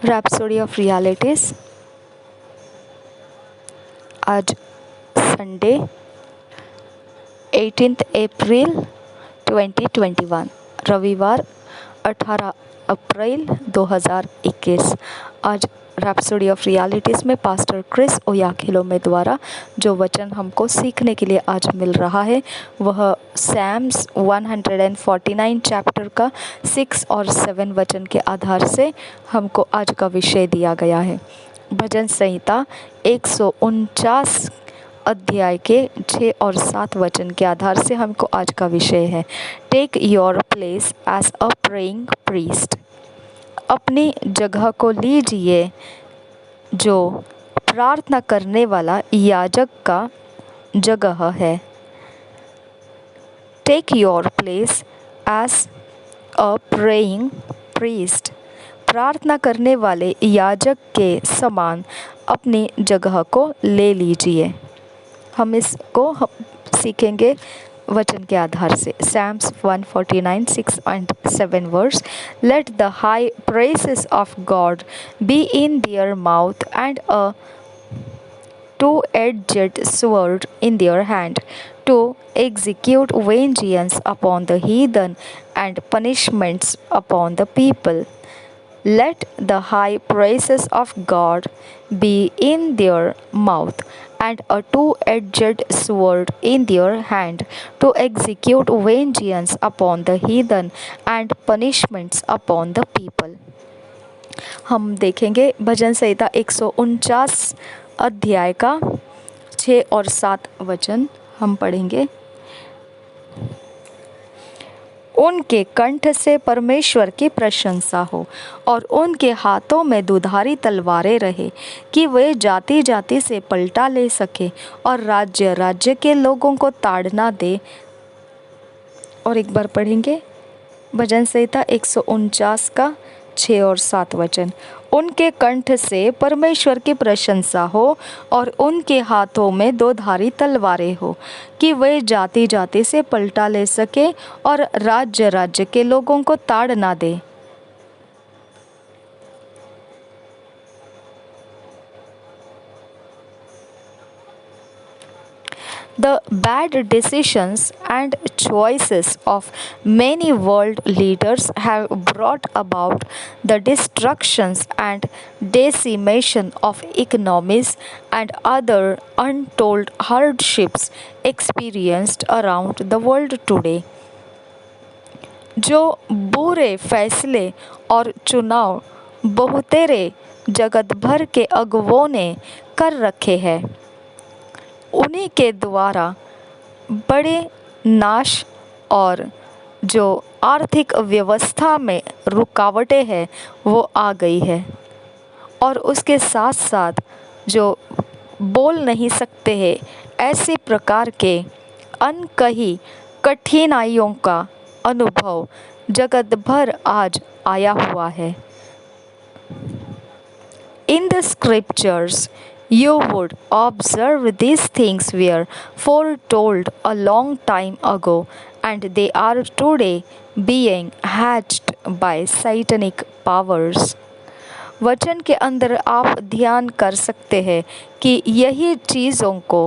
Rhapsody of realities. आज Sunday 18 अप्रैल 2021, रविवार 18 अप्रैल 2021। आज रैप्सोडी ऑफ रियलिटीज़ में पास्टर क्रिस ओयाखिलोमे द्वारा जो वचन हमको सीखने के लिए आज मिल रहा है वह सैम्स 149 चैप्टर का 6 और 7 वचन के आधार से हमको आज का विषय दिया गया है। भजन संहिता 149 अध्याय के 6 और 7 वचन के आधार से हमको आज का विषय है, take your place as a praying priest. अपनी जगह को लीजिए जो प्रार्थना करने वाला याजक का जगह है। Take your place as a praying priest. प्रार्थना करने वाले याजक के समान अपनी जगह को ले लीजिए। हम इसको सीखेंगे वचन के आधार से। Psalms 149 6 and 7 verse, let the high praises of God be in their mouth and a two-edged sword in their hand, to execute vengeance upon the heathen and punishments upon the people. Let the high praises of God be in their mouth and a two-edged sword in their hand, to execute vengeance upon the heathen and punishments upon the people. हम देखेंगे भजन संहिता 149 अध्याय का 6 और 7 वचन हम पढ़ेंगे। उनके कंठ से परमेश्वर की प्रशंसा हो और उनके हाथों में दुधारी तलवारें रहे, कि वे जाति जाति से पलटा ले सके और राज्य राज्य के लोगों को ताड़ना दे। और एक बार पढ़ेंगे भजन संहिता 149 का 6 और 7 वचन। उनके कंठ से परमेश्वर की प्रशंसा हो और उनके हाथों में दो धारी तलवारें हो, कि वे जाति जाति से पलटा ले सके और राज्य राज्य के लोगों को ताड़ ना दे। The bad decisions and choices of many world leaders have brought about the destructions and decimation of economies and other untold hardships experienced around the world today. जो बुरे फैसले और चुनाव बहुतेरे जगत भर के अगुवों ने कर रखे हैं, उन्हीं के द्वारा बड़े नाश और जो आर्थिक व्यवस्था में रुकावटें हैं वो आ गई है। और उसके साथ साथ जो बोल नहीं सकते हैं ऐसे प्रकार के अनकही कठिनाइयों का अनुभव जगत भर आज आया हुआ है। In the scriptures you would observe these things were foretold a long time ago, and they are today being hatched by satanic powers. वचन के अंदर आप ध्यान कर सकते हैं कि यही चीज़ों को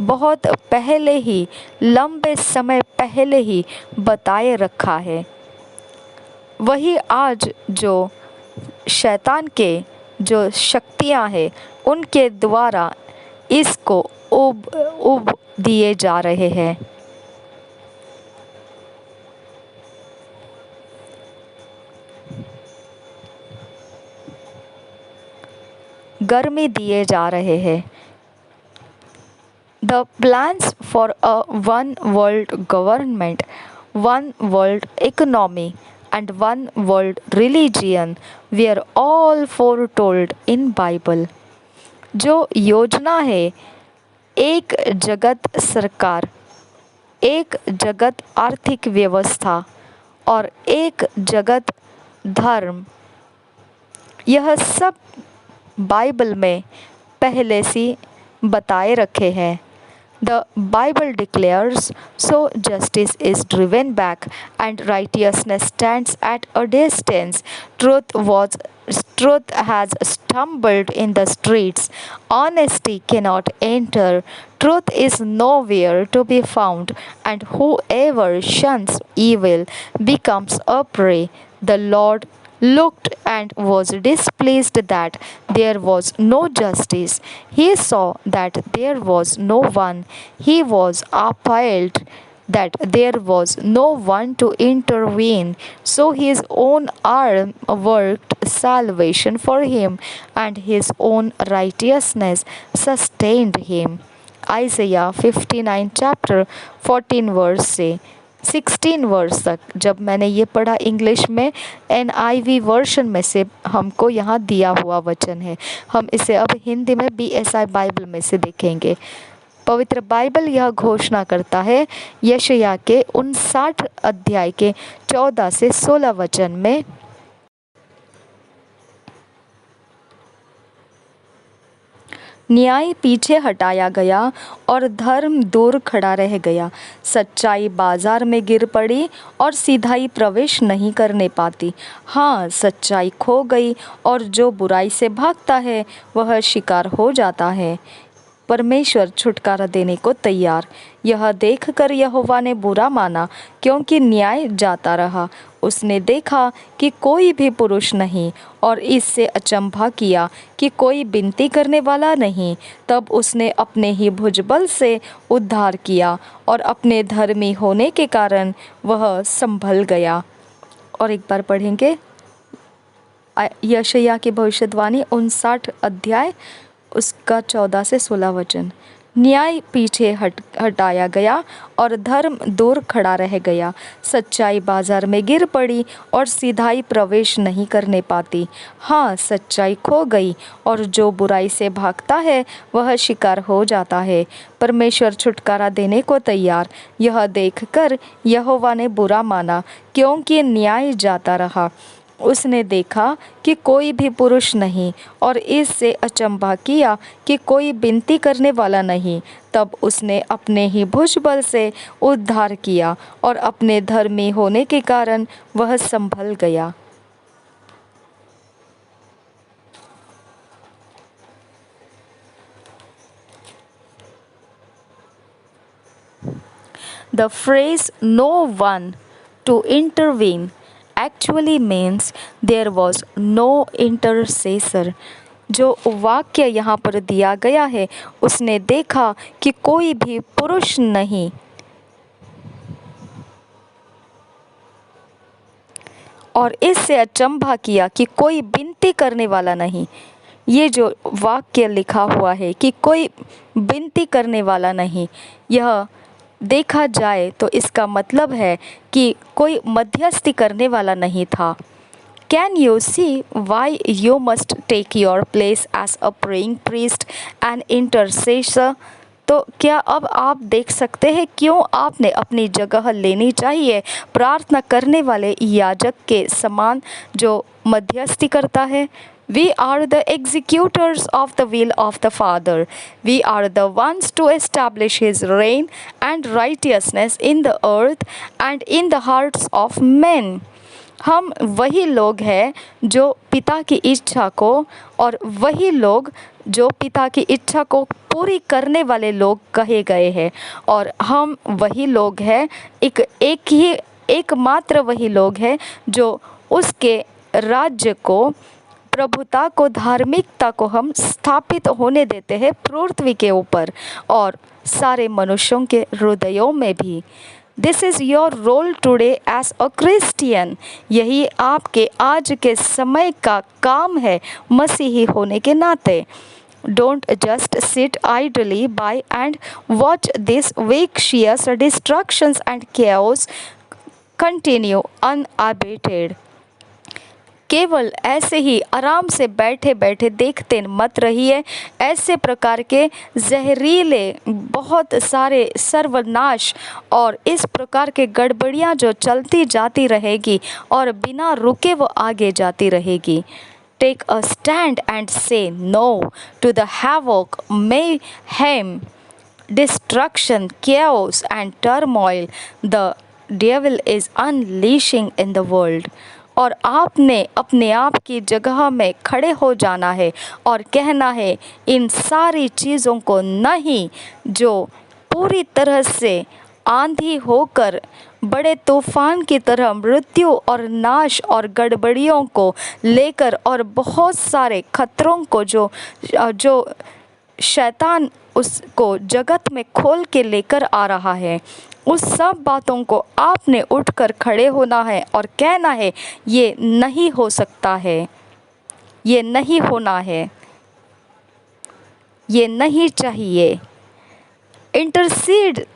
बहुत पहले ही, लंबे समय पहले ही बताए रखा है। वही आज जो शैतान के जो शक्तियां हैं उनके द्वारा इसको उब दिए जा रहे हैं। गर्मी दिए जा रहे हैं। The plans for a one world government, one world economy and one world religion were all foretold in Bible. जो योजना है एक जगत सरकार, एक जगत आर्थिक व्यवस्था और एक जगत धर्म, यह सब बाइबल में पहले से बताए रखे हैं। The Bible declares, so justice is driven back and righteousness stands at a distance. Truth has stumbled in the streets. Honesty cannot enter. Truth is nowhere to be found, and whoever shuns evil becomes a prey. The Lord looked and was displeased that there was no justice. He saw that there was no one. He was appalled that there was no one to intervene. So his own arm worked salvation for him, and his own righteousness sustained him. Isaiah 59 chapter 14 verse से 16 verse तक जब मैंने ये पढ़ा English में NIV version में से हमको यहाँ दिया हुआ वचन है। हम इसे अब हिंदी में BSI बाइबल में से देखेंगे। पवित्र बाइबल यह घोषणा करता है यशायाह के 59 अध्याय के 14 से 16 वचन में, न्याय पीछे हटाया गया और धर्म दूर खड़ा रह गया। सच्चाई बाजार में गिर पड़ी और सीधाई प्रवेश नहीं करने पाती। हाँ, सच्चाई खो गई और जो बुराई से भागता है वह शिकार हो जाता है। परमेश्वर छुटकारा देने को तैयार। यह देखकर यहोवा ने बुरा माना, क्योंकि न्याय जाता रहा। उसने देखा कि कोई भी पुरुष नहीं और इससे अचंभा किया कि कोई विनती करने वाला नहीं। तब उसने अपने ही भुजबल से उद्धार किया और अपने धर्मी होने के कारण वह संभल गया। और एक बार पढ़ेंगे यशायाह की भविष्यवाणी 59 अध्याय उसका 14 से 16 वचन। न्याय पीछे हटाया गया और धर्म दूर खड़ा रह गया। सच्चाई बाजार में गिर पड़ी और सीधाई प्रवेश नहीं करने पाती। हाँ, सच्चाई खो गई और जो बुराई से भागता है वह शिकार हो जाता है। परमेश्वर छुटकारा देने को तैयार। यह देखकर यहोवा ने बुरा माना, क्योंकि न्याय जाता रहा। उसने देखा कि कोई भी पुरुष नहीं और इससे अचंभा किया कि कोई विनती करने वाला नहीं। तब उसने अपने ही भुजबल से उद्धार किया और अपने धर्मी होने के कारण वह संभल गया। The phrase "no one to intervene" actually means there was no intercessor। जो वाक्य यहाँ पर दिया गया है, उसने देखा कि कोई भी पुरुष नहीं और इससे अचंभा किया कि कोई विनती करने वाला नहीं। ये जो वाक्य लिखा हुआ है कि कोई विनती करने वाला नहीं, यह देखा जाए तो इसका मतलब है कि कोई मध्यस्थी करने वाला नहीं था। Can you see why you must take your place as a praying priest and intercessor? तो क्या अब आप देख सकते हैं क्यों आपने अपनी जगह लेनी चाहिए प्रार्थना करने वाले याजक के समान जो मध्यस्थी करता है। We are the executors of the will of the Father. We are the ones to establish His reign and righteousness in the earth and in the hearts of men. हम वही लोग हैं जो पिता की इच्छा को और वही लोग जो पिता की इच्छा को पूरी करने वाले लोग कहे गए हैं। और हम वही लोग हैं, एकमात्र वही लोग हैं जो उसके राज्य को, प्रभुता को, धार्मिकता को हम स्थापित होने देते हैं पृथ्वी के ऊपर और सारे मनुष्यों के हृदयों में भी। This is your role today as a Christian. यही आपके आज के समय का काम है मसीही होने के नाते। Don't just sit idly by and watch this vicious destructions and chaos continue unabated. केवल ऐसे ही आराम से बैठे बैठे देखते मत रहिए। ऐसे प्रकार के जहरीले बहुत सारे सर्वनाश और इस प्रकार के गड़बड़ियाँ जो चलती जाती रहेगी और बिना रुके वो आगे जाती रहेगी। Take a stand and say no to the havoc, mayhem destruction, chaos, and turmoil the devil is unleashing in the world. और आपने अपने आप की जगह में खड़े हो जाना है और कहना है इन सारी चीज़ों को नहीं, जो पूरी तरह से आंधी होकर बड़े तूफान की तरह मृत्यु और नाश और गड़बड़ियों को लेकर और बहुत सारे खतरों को जो शैतान उसको जगत में खोल के लेकर आ रहा है, उस सब बातों को आपने उठकर खड़े होना है और कहना है ये नहीं हो सकता है, ये नहीं होना है, ये नहीं चाहिए। Intercede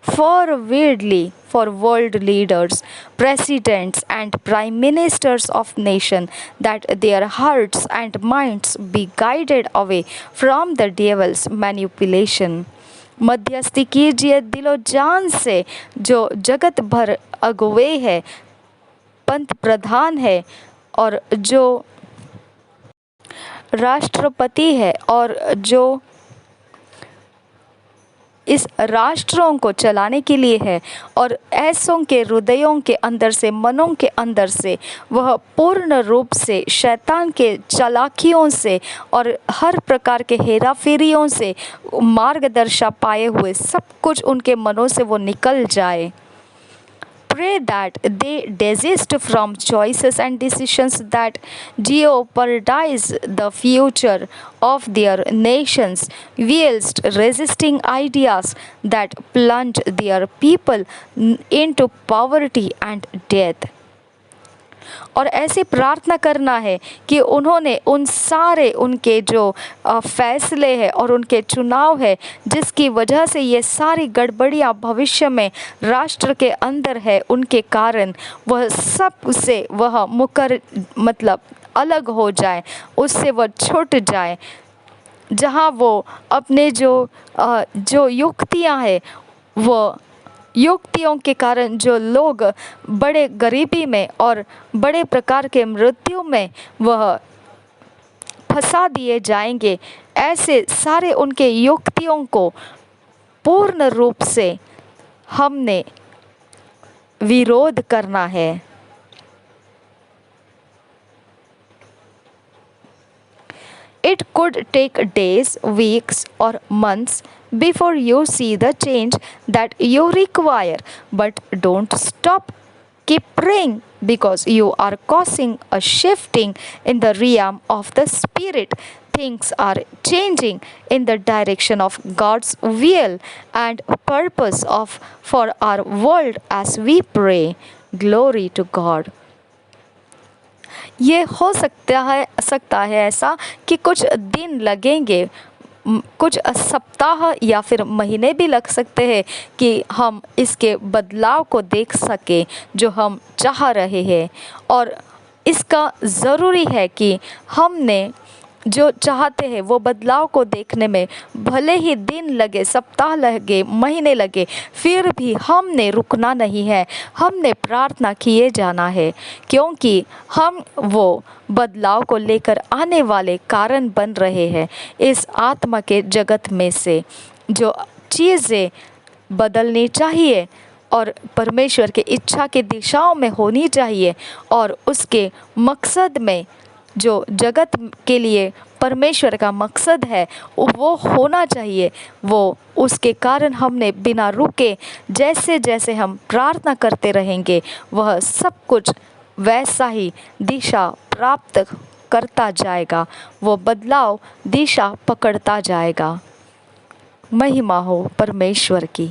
forwardly for world leaders, presidents and prime ministers of nation, that their hearts and minds be guided away from the devil's manipulation. मध्यस्थी कीजिए दिलो जान से जो जगत भर अगुवे है, पंत प्रधान है और जो राष्ट्रपति है और जो इस राष्ट्रों को चलाने के लिए है, और ऐसों के हृदयों के अंदर से, मनों के अंदर से वह पूर्ण रूप से शैतान के चालाकियों से और हर प्रकार के हेराफेरियों से मार्गदर्शन पाए हुए सब कुछ उनके मनों से वो निकल जाए। Pray that they desist from choices and decisions that jeopardize the future of their nations, whilst resisting ideas that plunge their people into poverty and death. और ऐसे प्रार्थना करना है कि उन्होंने उन सारे उनके जो फैसले हैं और उनके चुनाव है, जिसकी वजह से ये सारी गड़बड़ियाँ भविष्य में राष्ट्र के अंदर है, उनके कारण वह सब से वह मतलब अलग हो जाए, उससे वह छूट जाए, जहाँ वो अपने जो युक्तियाँ हैं, वो युक्तियों के कारण जो लोग बड़े गरीबी में और बड़े प्रकार के मृत्यु में वह फंसा दिए जाएंगे, ऐसे सारे उनके युक्तियों को पूर्ण रूप से हमने विरोध करना है। It could take days, weeks, or months before you see the change that you require, but don't stop. Keep praying, because you are causing a shifting in the realm of the spirit. Things are changing in the direction of God's will and purpose for our world as we pray. Glory to God. ये हो सकता है ऐसा कि कुछ दिन लगेंगे, कुछ सप्ताह या फिर महीने भी लग सकते हैं कि हम इसके बदलाव को देख सकें जो हम चाह रहे हैं। और इसका ज़रूरी है कि हमने जो चाहते हैं वो बदलाव को देखने में भले ही दिन लगे, सप्ताह लगे, महीने लगे, फिर भी हमने रुकना नहीं है, हमने प्रार्थना किए जाना है, क्योंकि हम वो बदलाव को लेकर आने वाले कारण बन रहे हैं। इस आत्मा के जगत में से जो चीज़ें बदलनी चाहिए और परमेश्वर के इच्छा की दिशाओं में होनी चाहिए, और उसके मकसद में जो जगत के लिए परमेश्वर का मकसद है वो होना चाहिए, वो उसके कारण हमने बिना रुके जैसे जैसे हम प्रार्थना करते रहेंगे, वह सब कुछ वैसा ही दिशा प्राप्त करता जाएगा, वो बदलाव दिशा पकड़ता जाएगा। महिमा हो परमेश्वर की।